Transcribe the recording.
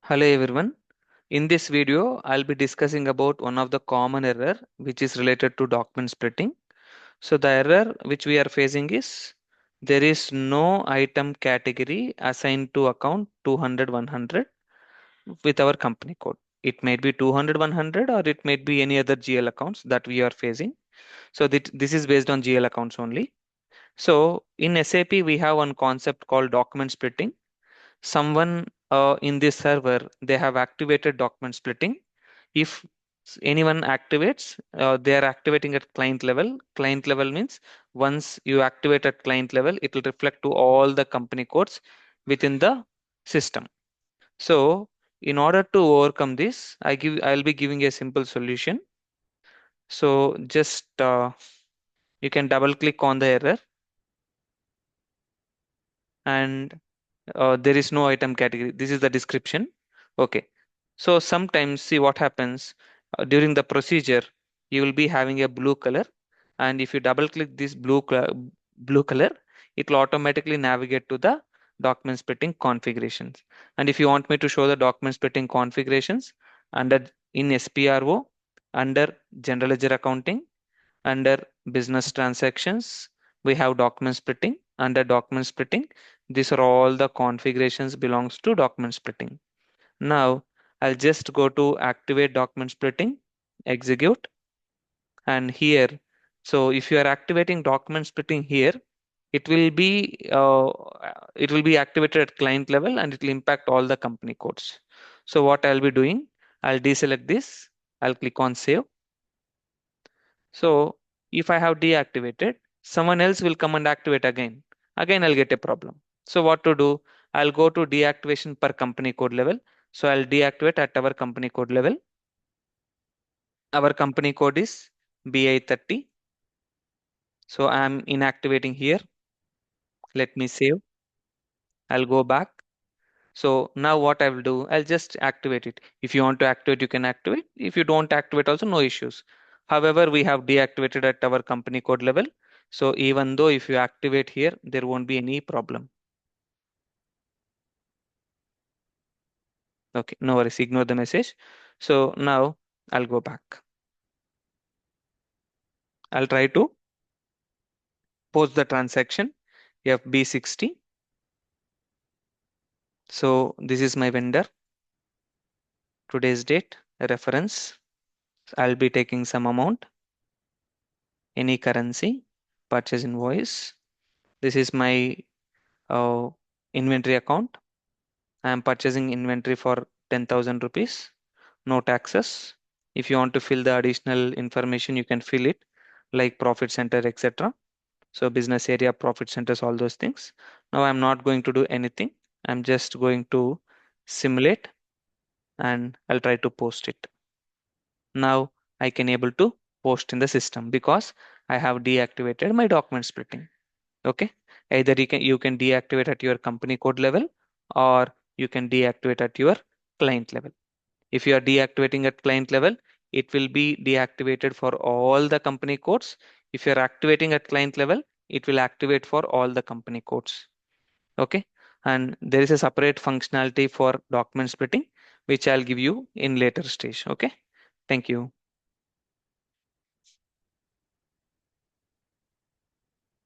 Hello everyone. In this video, I'll be discussing about one of the common error which is related to document splitting. So the error which we are facing is there is no item category assigned to account 200 100 with our company code. It might be 200 100 or it might be any other GL accounts that we are facing. So this is based on GL accounts only. So in SAP, we have one concept called document splitting. Someone in this server, they have activated document splitting. If anyone activates, they are activating at client level. Client level means once you activate at client level, it will reflect to all the company codes within the system. So in order to overcome this, I'll be giving a simple solution. So just you can double click on the error, and there is no item category. This is the description. Okay. So sometimes see what happens during the procedure, you will be having a blue color, and if you double click this blue color, it will automatically navigate to the document splitting configurations. And if you want me to show the document splitting configurations under in SPRO, under general ledger accounting, under business transactions, we have document splitting. Under document splitting, these are all the configurations belongs to document splitting. Now I'll just go to activate document splitting, execute, and here. So if you are activating document splitting here, it will be activated at client level and it will impact all the company codes. So what I'll be doing, I'll deselect this. I'll click on save. So if I have deactivated, someone else will come and activate again. Again, I'll get a problem. So what to do? I'll go to deactivation per company code level. So I'll deactivate at our company code level. Our company code is BI30. So I'm inactivating here. Let me save. I'll go back. So now what I will do, I'll just activate it. If you want to activate, you can activate. If you don't activate also, no issues. However, we have deactivated at our company code level. So even though if you activate here, there won't be any problem. Okay, no worries, ignore the message. So now I'll go back. I'll try to post the transaction FB60. So this is my vendor, today's date, reference. I'll be taking some amount, any currency, purchase invoice. This is my uh, inventory account. I am purchasing inventory for 10,000 rupees, no taxes. If you want to fill the additional information, you can fill it like profit center, etc. So business area, profit centers, all those things. Now I'm not going to do anything. I'm just going to simulate and I'll try to post it. Now I can able to post in the system because I have deactivated my document splitting. Okay. Either you can deactivate at your company code level or you can deactivate at your client level. If you are deactivating at client level, it will be deactivated for all the company codes. If you're activating at client level, it will activate for all the company codes. Okay. And there is a separate functionality for document splitting, which I'll give you in later stage. Okay. Thank you.